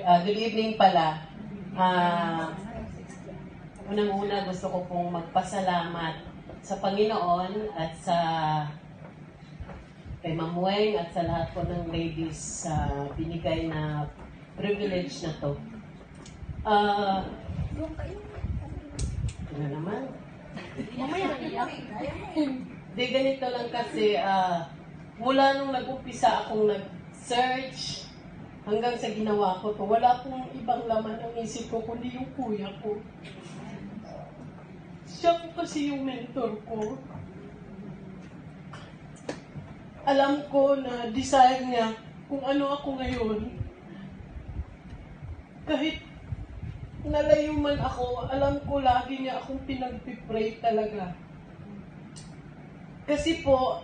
Good evening pala. Unang-una gusto ko pong magpasalamat sa Panginoon at sa kay Ma'am Weng at sa lahat po ng ladies sa binigay na privilege na to. Ano naman? Di ganito lang kasi mula nung nag-umpisa akong nag-search hanggang sa ginawa ko to, wala pong ibang laman ang isip ko kundi yung kuya ko. Siya po kasi yung mentor ko. Alam ko na desire niya kung ano ako ngayon. Kahit nalayo man ako, alam ko lagi niya akong pinagpipray talaga. Kasi po,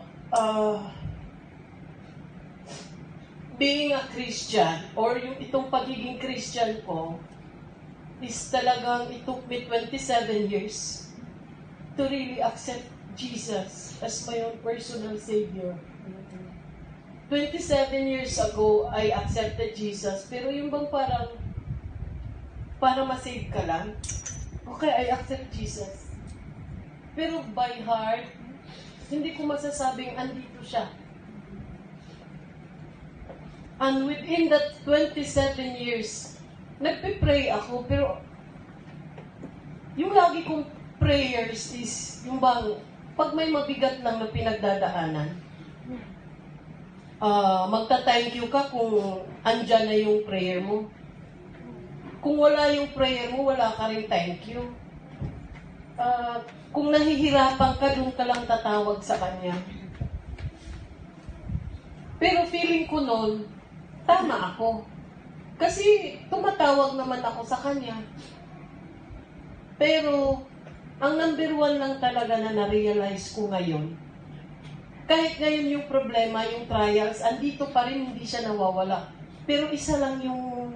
being a Christian, or yung itong pagiging Christian ko, is talagang it took me 27 years to really accept Jesus as my own personal Savior. 27 years ago, I accepted Jesus, pero yung bang parang para ma-save ka lang, okay, I accept Jesus. Pero by heart, hindi ko masasabing andito siya. And within that 27 years, nagpe-pray ako, pero yung lagi kong prayers is, yung bang, pag may mabigat lang na pinagdadaanan, magta-thank you ka kung andyan na yung prayer mo. Kung wala yung prayer mo, wala ka rin thank you. Kung nahihirapan ka, doon ka lang tatawag sa Kanya. Pero feeling ko noon, tama ako. Kasi tumatawag naman ako sa Kanya. Pero, ang number one lang talaga na na-realize ko ngayon, kahit ngayon yung problema, yung trials, andito pa rin, hindi siya nawawala. Pero isa lang yung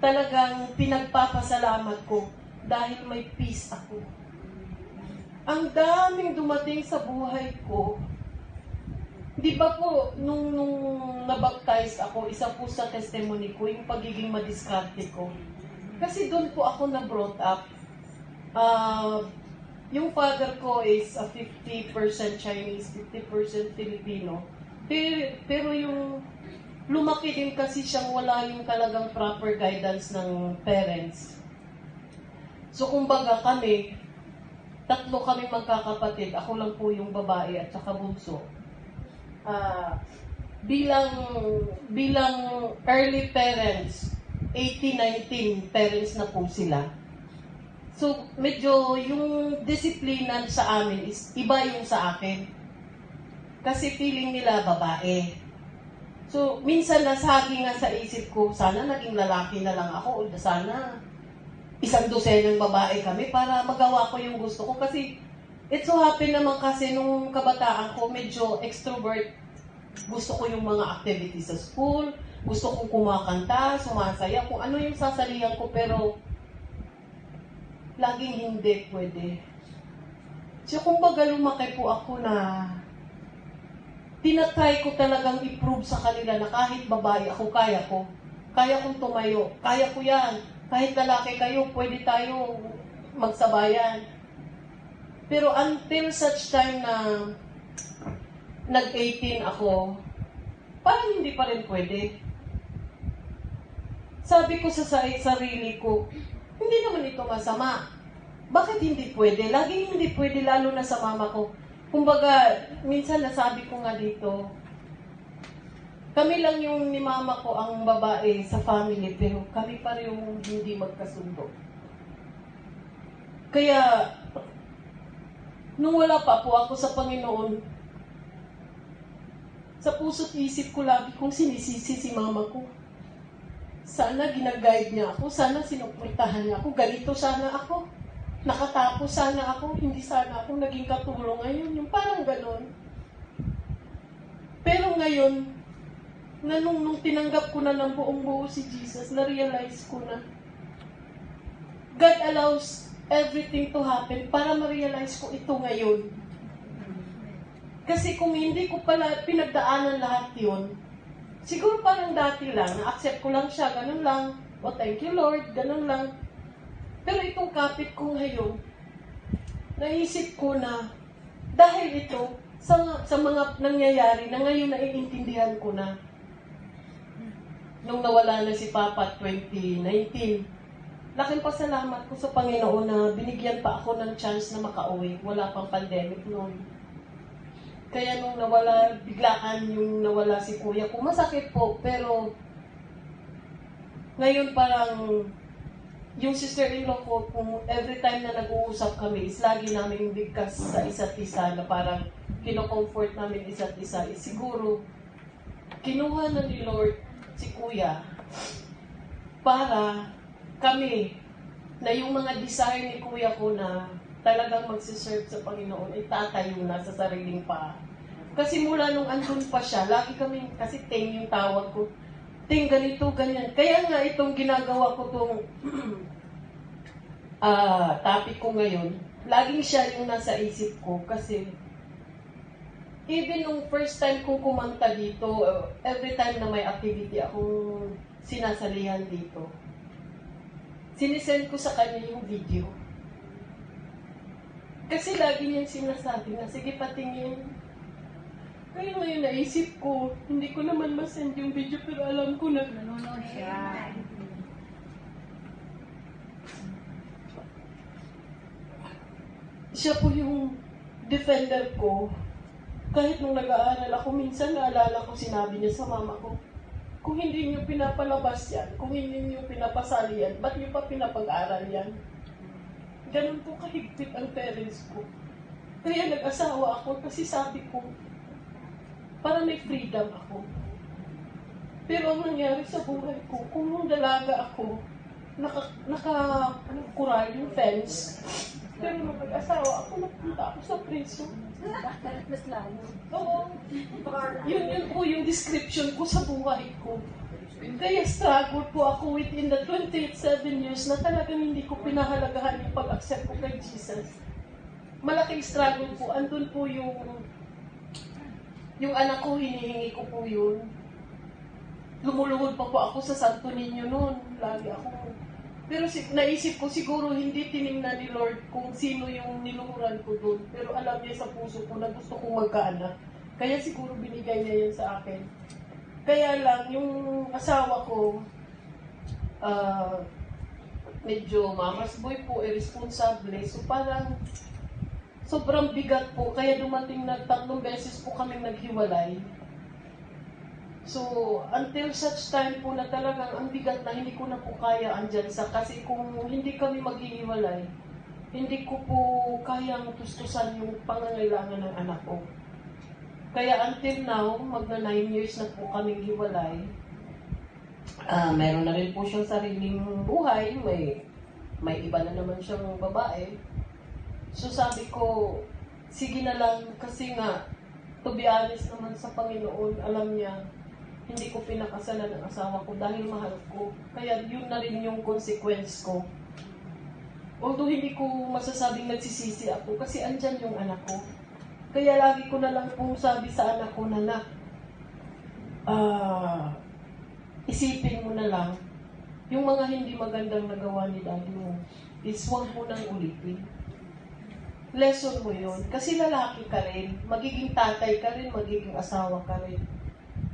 talagang pinagpapasalamat ko dahil may peace ako. Ang daming dumating sa buhay ko. Di ba po, nung nabaptize ako, isa po sa testimony ko, yung pagiging madiskarte ko. Kasi doon po ako na-brought up. Yung father ko is a 50% Chinese, 50% Filipino. Pero yung lumaki din kasi siyang wala yung talagang proper guidance ng parents. So kumbaga kami, tatlo kami magkakapatid. Ako lang po yung babae at saka bunso. Bilang early parents, 18, 19 parents na po sila. So, medyo yung disiplina sa amin is iba yung sa akin. Kasi feeling nila babae. So, minsan nasagi nga sa isip ko, sana naging lalaki na lang ako o sana 100 babae kami para magawa ko yung gusto ko. Kasi, it so happen naman kasi nung kabataan ko, medyo extrovert. Gusto ko yung mga activities sa school, gusto kong kumakanta, sumasaya, kung ano yung sasalihan ko, pero laging hindi pwede. So, kumbaga lumaki po ako na tinatry ko talagang i-prove sa kanila na kahit babae ako, kaya ko. Kaya kong tumayo. Kaya ko yan. Kahit lalaki kayo, pwede tayo magsabayan. Pero until such time na nag-18 ako, parang hindi pa rin pwede. Sabi ko sa sarili ko, hindi naman ito masama. Bakit hindi pwede? Laging hindi pwede, lalo na sa mama ko. Kumbaga, minsan nasabi ko nga dito, kami lang yung ni mama ko ang babae sa family, pero kami pa rin yung hindi magkasundo. Kaya, nung wala pa po ako sa Panginoon, sa puso't isip ko lagi kong sinisisi si mama ko. Sana ginaguide niya ako, sana sinupuntahan niya ako, ganito sana ako. Nakatapos sana ako, hindi sana ako naging katulong ngayon. Yung parang ganon. Pero ngayon, nung tinanggap ko na ng buong buo si Jesus, na-realize ko na God allows everything to happen para ma-realize ko ito ngayon. Kasi kung hindi ko pala pinagdaanan lahat yun, siguro parang dati lang, na-accept ko lang siya, ganun lang. O thank you Lord, ganun lang. Pero itong kapit ko ngayon, naisip ko na, dahil ito, sa mga nangyayari na ngayon naiintindihan ko na, nung nawala na si Papa 2019, laking pasalamat ko sa Panginoon na binigyan pa ako ng chance na makauwi. Wala pang pandemic noon. Kaya nung nawala, biglaan yung nawala si kuya ko, masakit po, pero ngayon parang yung sister-in-law ko, kung every time na nag-uusap kami, is lagi namin bigkas sa isa't isa na parang kino-comfort namin isa't isa. Is siguro, kinuha na ni Lord si kuya para kami, na yung mga desire ni kuya ko na talagang magsiserve sa Panginoon, ay tatayo na sa sariling paa. Kasi mula nung andun pa siya, lagi kami, kasi Ting yung tawag ko, Ting, ganito, ganyan. Kaya nga itong ginagawa ko itong topic ko ngayon, laging siya yung nasa isip ko kasi even nung first time kong kumanta dito, every time na may activity akong sinasalihan dito, sinisend ko sa kanya yung video. Kasi lagi niyang sinasabi na, sige patingin. Kaya ngayon naisip ko, hindi ko naman masend yung video pero alam ko na Nanonood siya. siya po yung defender ko. Kahit nung nag-aaral ako, minsan naalala ko, sinabi niya sa mama ko, kung hindi niyo pinapalabas yan, kung hindi niyo pinapasali yan, ba't niyo pa pinapag-aral yan? Ganun po kahigpit ang parents ko. Kaya nag-asawa ako kasi sabi ko, para may freedom ako. Pero ang nangyari sa buhay ko, kung nung dalaga ako, nakakural yung fence, pero nung nag-asawa ako, napunta ako sa preso. Mas lalo. Oo. Yun po yung description ko sa buhay ko. Kaya struggle po ako within the 27 years na talagang hindi ko pinahalagahan yung pag-accept ko kay Jesus. Malaking struggle po. Andun po yung anak ko, hinihingi ko po yun. Lumuluhod pa po ako sa Santo Niño noon. Lagi ako. Pero naisip ko siguro hindi tiningnan ni Lord kung sino yung niluhuran ko doon. Pero alam niya sa puso ko na gusto kong magkaanak. Kaya siguro binigay niya yun sa akin. Kaya lang, yung asawa ko, medyo mama's boy po, irresponsible. So parang sobrang bigat po. Kaya dumating na 3 beses po kaming naghiwalay. So, until such time po na talagang ang bigat na hindi ko na po kaya andyan sa, kasi kung hindi kami maghihiwalay, hindi ko po kayang tustusan yung pangangailangan ng anak ko. Kaya until now, magna 9 years na po kaming hiwalay. Meron na rin po siyang sariling buhay, may iba na naman siyang babae. So sabi ko, sige na lang kasi nga, to be honest naman sa Panginoon, alam niya, hindi ko pinakasalan ng asawa ko dahil mahal ko. Kaya yun na rin yung consequence ko. Although hindi ko masasabing nagsisisi ako kasi andyan yung anak ko. Kaya lagi ko na lang pong sabi sa anak ko na isipin mo na lang yung mga hindi magandang nagawa ni daddy mo is huwag mo nang ulitin. Lesson mo yun. Kasi lalaki ka rin. Magiging tatay ka rin, magiging asawa ka rin.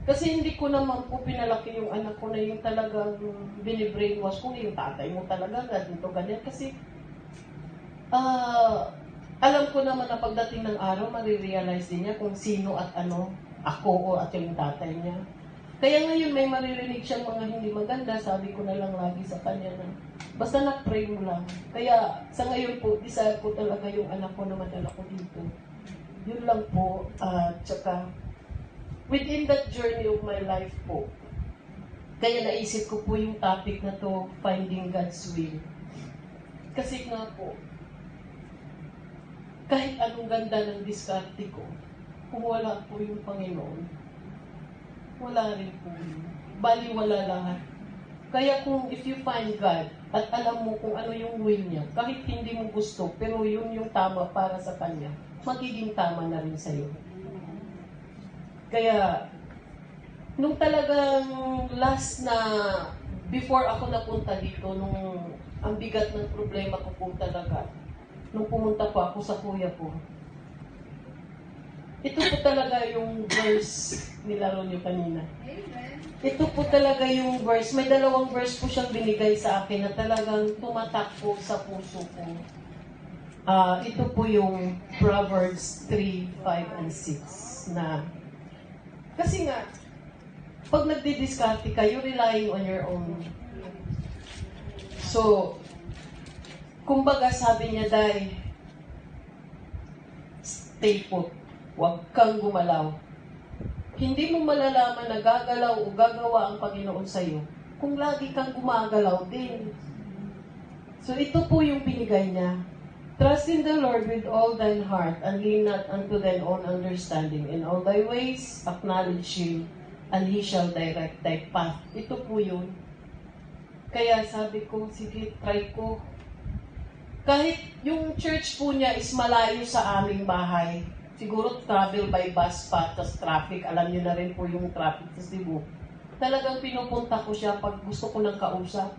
Kasi hindi ko naman po pinalaki yung anak ko na yung talagang binibrainwash ko, yung tatay mo talaga, ganito, ganyan. Kasi, alam ko naman na pagdating ng araw, marirealize din niya kung sino at ano, ako o at yung tatay niya. Kaya ngayon may maririnig siyang mga hindi maganda, sabi ko na lang lagi sa kanya na, basta na-pray mo lang. Kaya sa ngayon po, desire ko talaga yung anak ko na madala ko dito. Yun lang po, tsaka, within that journey of my life po, kaya naisip ko po yung topic na to, Finding God's Will. Kasi nga po, kahit anong ganda ng diskarte ko, kung wala po yung Panginoon, wala rin po yun. Bali, wala lahat. Kaya kung if you find God, at alam mo kung ano yung will niya, kahit hindi mo gusto, pero yun yung tama para sa Kanya, magiging tama na rin sa'yo. Kaya, nung talagang last na before ako napunta dito, nung ang bigat ng problema ko po talaga, nung pumunta po ako sa kuya ko, ito po talaga yung verse nilaro niyo kanina. Ito po talaga yung verse. May dalawang verse po siyang binigay sa akin na talagang tumatak po sa puso ko. Ito po yung Proverbs 3, 5, and 6 na kasi nga, pag nagdi-discarte ka, you're relying on your own. So, kumbaga sabi niya, Day, stay put. Huwag kang gumalaw. Hindi mo malalaman na gagalaw o gagawa ang Panginoon sa'yo kung lagi kang gumagalaw din. So, ito po yung binigay niya. Trust in the Lord with all thine heart and lean not unto thine own understanding. In all thy ways, acknowledge Him and He shall direct thy path. Ito po yun. Kaya sabi ko, sige, try ko. Kahit yung church po niya is malayo sa aming bahay, siguro travel by bus pa, tas traffic, alam niyo na rin po yung traffic sa Cebu. Talagang pinupunta ko siya pag gusto ko ng kausap.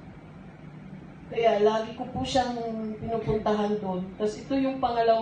Kaya lagi ko po siyang pinupuntahan doon. Tapos ito yung pangalawa